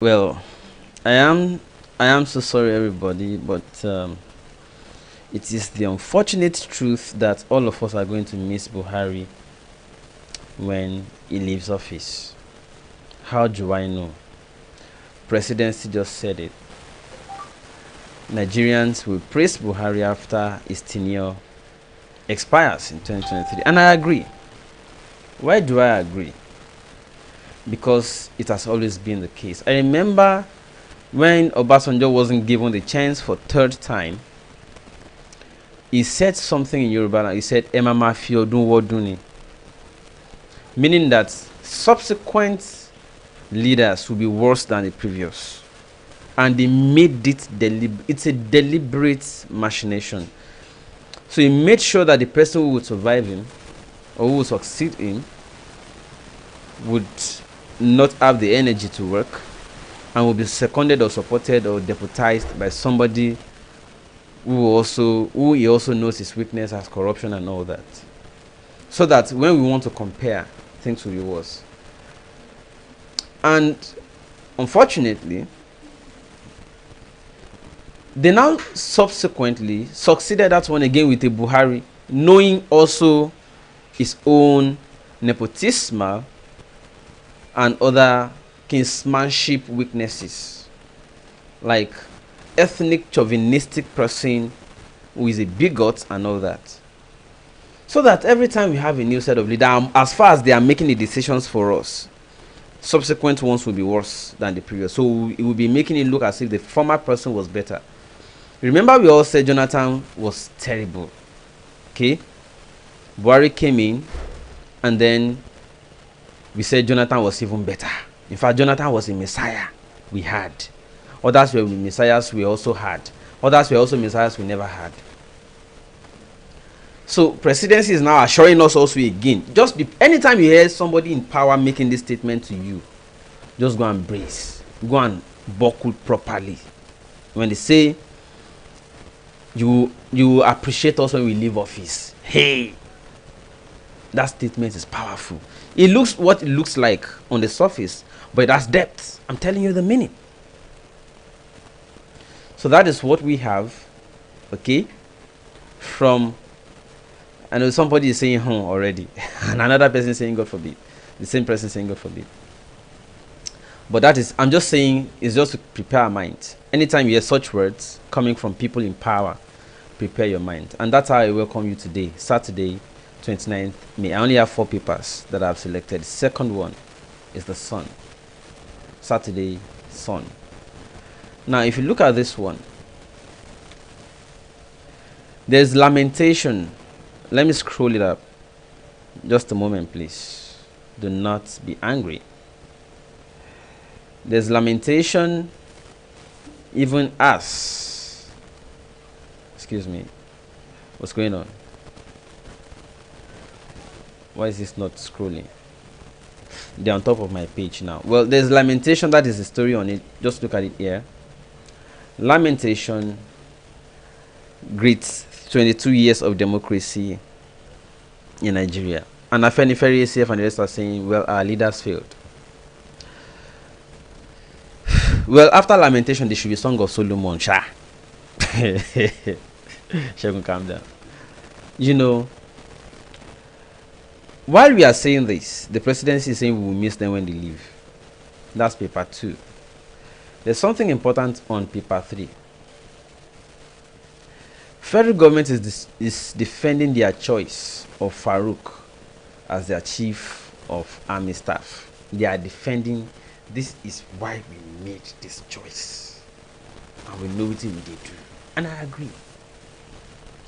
Well, I am I am so sorry everybody, but it is the unfortunate truth that all of us are going to miss Buhari when he leaves office. How do I know? Presidency just said it. Nigerians will praise Buhari after his tenure expires in 2023. And I agree. Why do I agree? Because it has always been the case. I remember when Obasanjo wasn't given the chance for third time, he said something in Yoruba. He said, "Emama fi odun woduni," meaning that subsequent leaders will be worse than the previous. And they made it it's a deliberate machination. So he made sure that the person who would survive him or who would succeed him would not have the energy to work and will be seconded or supported or deputized by somebody who he also knows his weakness as corruption and all that. So that when we want to compare, things will be worse. And unfortunately, they now subsequently succeeded that one again with a Buhari, knowing also his own nepotismal and other kinsmanship weaknesses, like ethnic chauvinistic person who is a bigot and all that. So that every time we have a new set of leaders, as far as they are making the decisions for us, subsequent ones will be worse than the previous. So it will be making it look as if the former person was better. Remember, we all said Jonathan was terrible. Okay? Buhari came in, and then we said Jonathan was even better. In fact, Jonathan was a messiah we had. Others were messiahs we also had. Others were also messiahs we never had. So Presidency is now assuring us also again. Anytime you hear somebody in power making this statement to you, just go and brace. Go and buckle properly. When they say you appreciate us when we leave office, hey, that statement is powerful. It looks what it looks like on the surface, but it has depth. I'm telling you the meaning. So that is what we have, okay, from, I know somebody is saying already, and another person saying God forbid, the same person saying God forbid. But that is, I'm just saying, it's just to prepare our mind. Anytime you hear such words coming from people in power, prepare your mind. And that's how I welcome you today, Saturday, 29th May. I only have 4 papers that I've selected. The second one is the sun. Saturday, sun. Now, if you look at this one, there's lamentation. Let me scroll it up. Just a moment, please. Do not be angry. There's lamentation even as, excuse me, what's going on? Why is this not scrolling? They're on top of my page now. Well, there's lamentation. That is the story on it. Just look at it here. Lamentation greets 22 years of democracy in Nigeria. And Afenifere, ACF and the rest are saying, well, our leaders failed. Well, after lamentation, there should be Song of Solomon. Sha. Shegun, calm down. You know, while we are saying this, the presidency is saying we will miss them when they leave. That's paper 2. There's something important on paper 3. Federal government is defending their choice of Farouk as their chief of army staff. They are defending, this is why we made this choice. And we know what we did do. And I agree.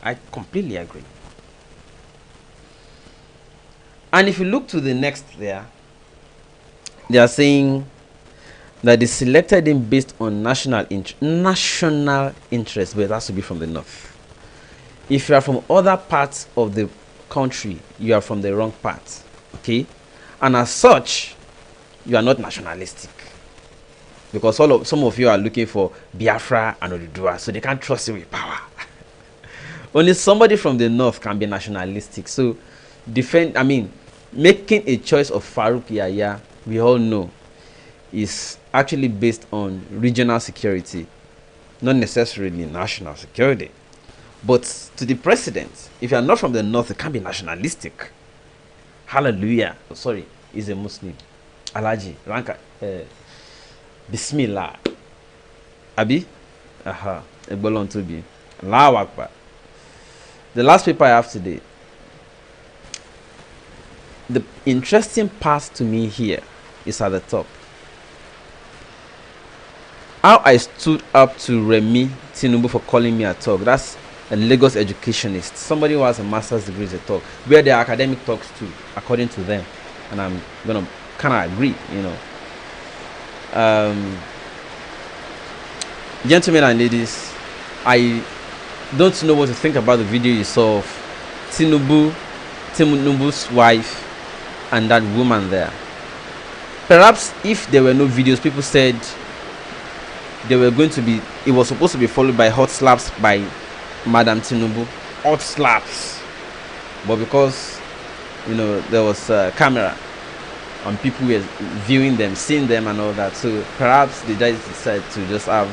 I completely agree. And if you look to the next there, they are saying that they selected him based on national interest, but it has to be from the north. If you are from other parts of the country, you are from the wrong part, okay? And as such, you are not nationalistic, because some of you are looking for Biafra and Oduduwa, so they can't trust you with power. Only somebody from the north can be nationalistic. So making a choice of Farouk Yahya, we all know, is actually based on regional security, not necessarily national security. But to the president, if you are not from the north, it can't be nationalistic. Hallelujah. Sorry, he's a Muslim. Alaji, Ranka, Bismillah. Abi? Aha. Egbolon to be. Allahu Akbar. The last paper I have today. The interesting part to me here is at the top. How I stood up to Remi Tinubu for calling me a talk. That's a Lagos educationist. Somebody who has a master's degree is a talk. Where there are academic talks too, according to them. And I'm gonna kinda agree, you know. Gentlemen and ladies, I don't know what to think about the video you saw of Tinubu's wife and that woman there. Perhaps if there were no videos, people said they were going to be, it was supposed to be followed by hot slaps by Madam Tinubu. Hot slaps. But because, you know, there was a camera and people were viewing them, seeing them and all that, so perhaps they just decided to just have,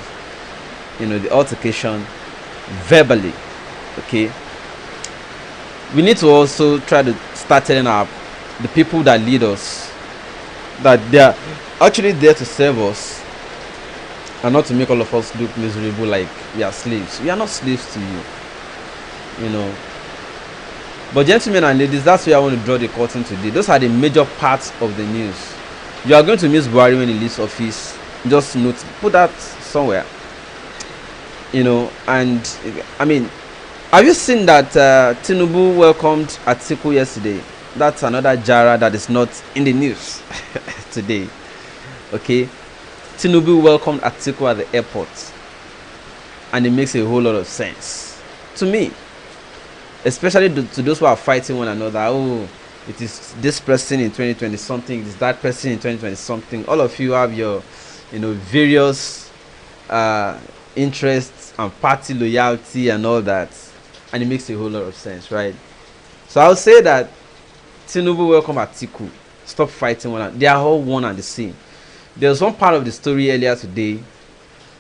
you know, the altercation verbally. Okay, we need to also try to start telling the people that lead us that they are actually there to serve us and not to make all of us look miserable like we are slaves. We are not slaves to you, you know. But gentlemen and ladies, that's where I want to draw the curtain today. Those are the major parts of the news. You are going to miss Buhari when he leaves office. Just note, put that somewhere, you know. And I mean, have you seen that Tinubu welcomed Atiku yesterday? That's another Jara that is not in the news today. Okay, Tinubu welcomed Atiku at the airport, and it makes a whole lot of sense to me, especially to those who are fighting one another. Oh, it is this person in 2020 something, it is that person in 2020 something. All of you have your, you know, various interests and party loyalty and all that, and it makes a whole lot of sense, right? So I would say that Tinubu welcome Atiku. Stop fighting one another. They are all one and the same. There's one part of the story earlier today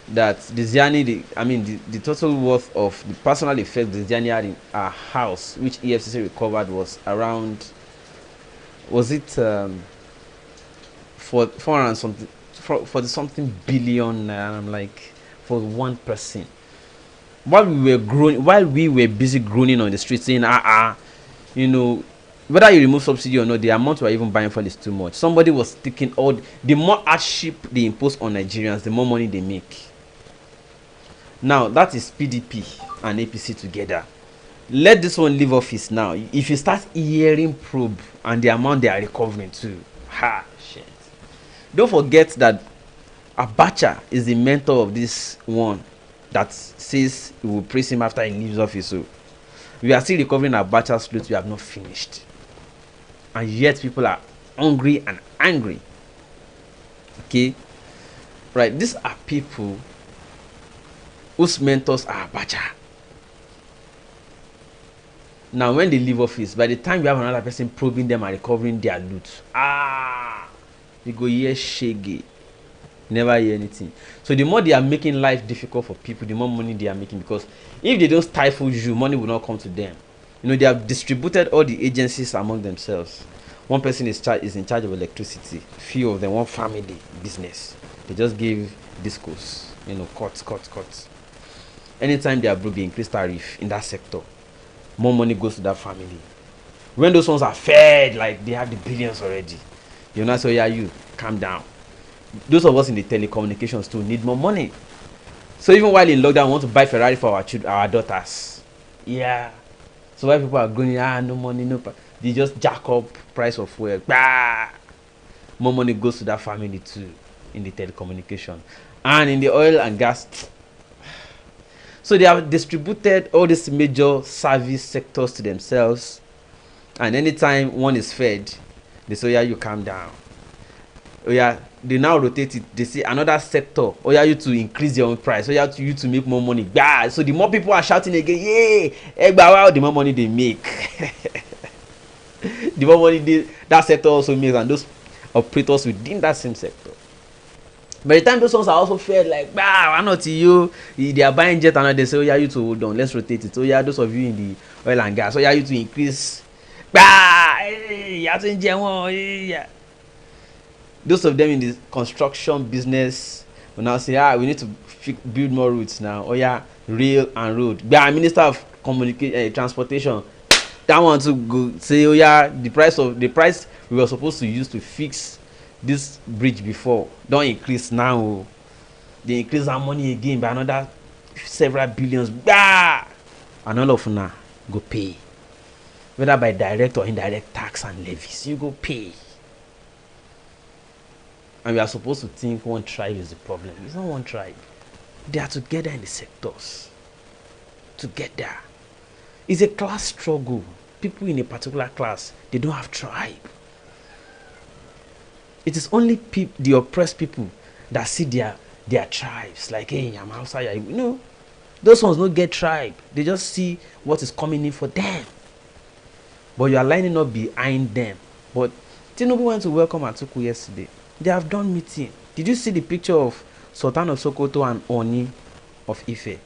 that the total worth of the personal effect the Ziani had in our house, which EFCC recovered, was around, was it for 400 something, for the something billion. I'm like, for one person. While we were busy groaning on the streets saying, you know, whether you remove subsidy or not, the amount we are even buying for is too much. Somebody was taking all the more hardship they impose on Nigerians, the more money they make. Now that is PDP and APC together. Let this one leave office now. If you start hearing probe and the amount they are recovering too, shit. Don't forget that Abacha is the mentor of this one that says we will praise him after he leaves office. So we are still recovering Abacha's loot. We have not finished, and yet people are hungry and angry. Okay, right? These are people whose mentors are Abacha. Now when they leave office, by the time you have another person probing them and recovering their loot, you go hear shaggy, never hear anything. So the more they are making life difficult for people, the more money they are making, because if they don't stifle you, money will not come to them. You know, they have distributed all the agencies among themselves. One person is in charge of electricity, few of them, one family business. They just give discos, you know, cuts. Anytime they are broke, they increase tariff in that sector. More money goes to that family. When those ones are fed, like they have the billions already, you know, so yeah, you calm down. Those of us in the telecommunications too need more money. So even while in lockdown, we want to buy Ferrari for our daughters. Yeah. So why people are going, no money, no. They just jack up price of fuel. More money goes to that family too in the telecommunication and in the oil and gas. So they have distributed all these major service sectors to themselves, and anytime one is fed, they say, yeah, you calm down. Oh yeah, they now rotate it. They say another sector, oh yeah, you to increase your own price. Oh yeah, you to make more money. So the more people are shouting again, yeah, the more money they make. The more money that sector also makes, and those operators within that same sector. By the time those ones are also fed like, why not you? They are buying jet and they say, oh yeah, you to hold on, let's rotate it. Oh yeah, those of you in the oil and gas, oh yeah, you to increase. Yeah. Those of them in the construction business will now say, we need to build more routes now. Oh yeah, rail and road. Minister of communication, transportation, that one to go say, oh yeah, the price we were supposed to use to fix this bridge before don increase now. Oh, they increase our money again by another several billions. And all of una go pay, whether by direct or indirect tax and levies. You go pay. And we are supposed to think one tribe is the problem. It's not one tribe. They are together in the sectors. Together. It's a class struggle. People in a particular class, they don't have tribe. It is only the oppressed people that see their tribes. Like, hey, I'm outside. You know, those ones don't get tribe. They just see what is coming in for them. But you are lining up behind them. But Tinubu went to welcome Atiku yesterday. They have done meeting. Did you see the picture of Sultan of Sokoto and Oni of Ife?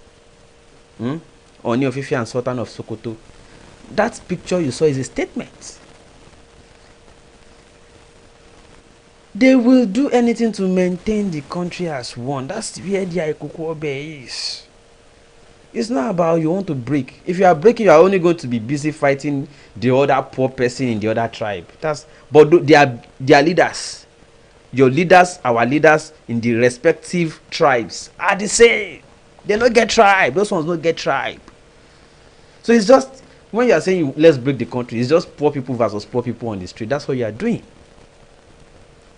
Oni of Ife and Sultan of Sokoto. That picture you saw is a statement. They will do anything to maintain the country as one. That's where the Ikokobe is. It's not about you want to break. If you are breaking, you are only going to be busy fighting the other poor person in the other tribe. But they are leaders. Your leaders, our leaders in the respective tribes are the same. They don't get tribe. Those ones don't get tribe. So it's just, when you are saying let's break the country, it's just poor people versus poor people on the street. That's what you are doing.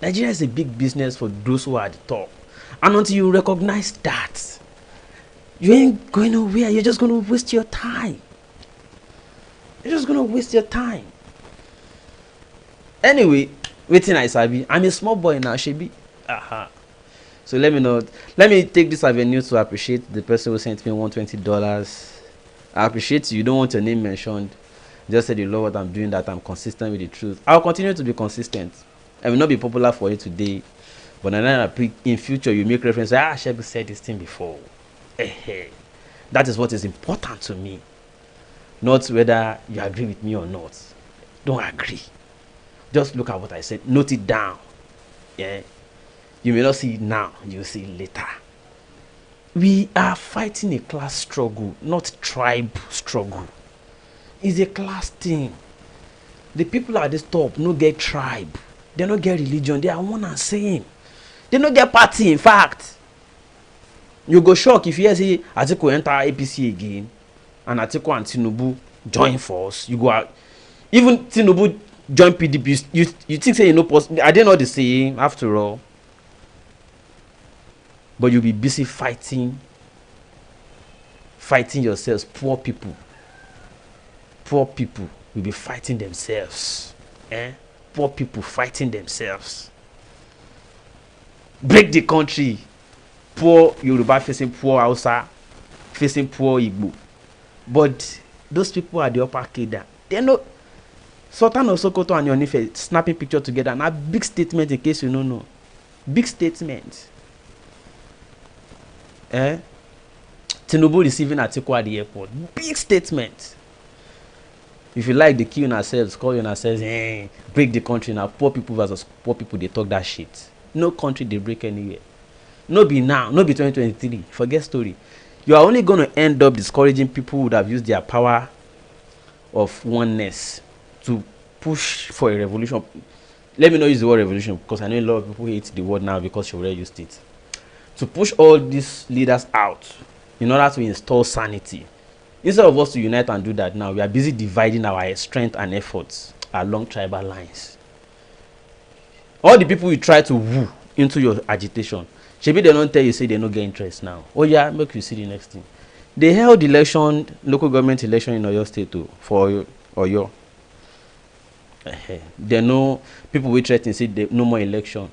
Nigeria is a big business for those who are at the top. And until you recognize that, you ain't going nowhere. You're just going to waste your time. You're just going to waste your time. Anyway, waiting I sabi. I'm a small boy now, Shebi. So let me know. Let me take this avenue to appreciate the person who sent me $120. I appreciate you. You don't want your name mentioned. Just said you love what I'm doing, that I'm consistent with the truth. I'll continue to be consistent. I will not be popular for it today, but then in future you make reference. Shebi said this thing before. That is what is important to me. Not whether you agree with me or not. Don't agree. Just look at what I said. Note it down. Yeah. You may not see it now. You'll see it later. We are fighting a class struggle, not tribe struggle. It's a class thing. The people at this top no get tribe. They don't get religion. They are one and same. They don't get party, in fact. You go shock if you hear say Atiku enter APC again and Atiku and Tinubu join force. You go out. Even Tinubu join PDP. You think say you know possible? I didn't know the same after all. But you'll be busy fighting yourselves. Poor people will be fighting themselves. Poor people fighting themselves. Break the country. Poor Yoruba facing poor Hausa, facing poor Igbo. But those people are the upper cadre. They know. Sultan of Sokoto and Yonife snapping picture together. And a big statement, in case you don't know. Big statement. Tinubu receiving Atiku at the airport. Big statement. If you like the kill on ourselves, call on ourselves, break the country now. Poor people versus poor people, they talk that shit. No country they break anywhere. No be now, no be 2023. Forget story. You are only going to end up discouraging people who would have used their power of oneness to push for a revolution. Let me not use the word revolution because I know a lot of people hate the word now because you already used it. To push all these leaders out in order to install sanity. Instead of us to unite and do that now, we are busy dividing our strength and efforts along tribal lines. All the people you try to woo into your agitation, maybe they don't tell you, say they don't get interest now. Oh yeah, make you see the next thing. They held election, local government election in Oyo State too, for Oyo. They know people will threaten, say no more election.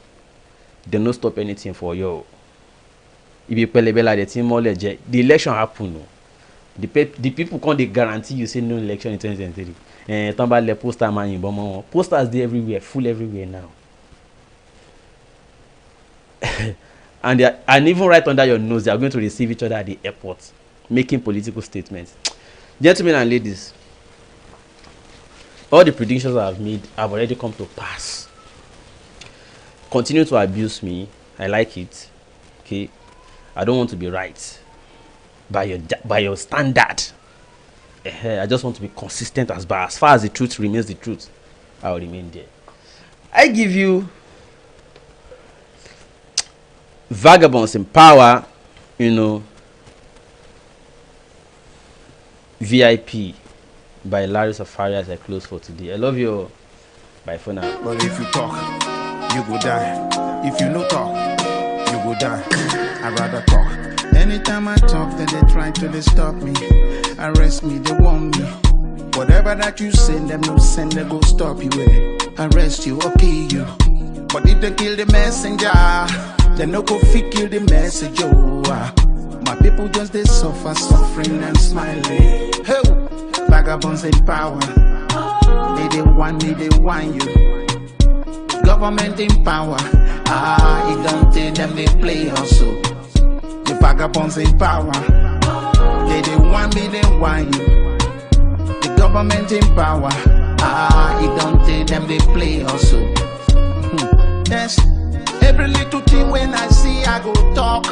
They don't stop anything for Oyo. If you pelebela the team more legit, the election happen. No. The people can't they guarantee you say no election in 2023. Tamba le poster man in Bomo. Posters there everywhere, full everywhere now. And even right under your nose, they are going to receive each other at the airport, making political statements. Gentlemen and ladies, all the predictions I have made have already come to pass. Continue to abuse me. I like it. Okay, I don't want to be right by your standard. I just want to be consistent as far as the truth remains the truth. I will remain there. I give you Vagabonds in Power, VIP by Larry Safari as I close for today. I love you. Bye for now. But if you talk, you go die. If you no talk, you go die. I rather talk. Anytime I talk, then they try to stop me. Arrest me, they want me. Whatever that you send them, no send, they go stop you. Arrest you or kill you. But if they kill the messenger, they no go fit kill the message. My people just they suffer, suffering and smiling. Hey, vagabonds in power. They want me, they want you. Government in power. It don't tell them they play also. The vagabonds in power. They want me, they want you. The government in power. It don't tell them they play also. Yes, every little thing when I see I go talk.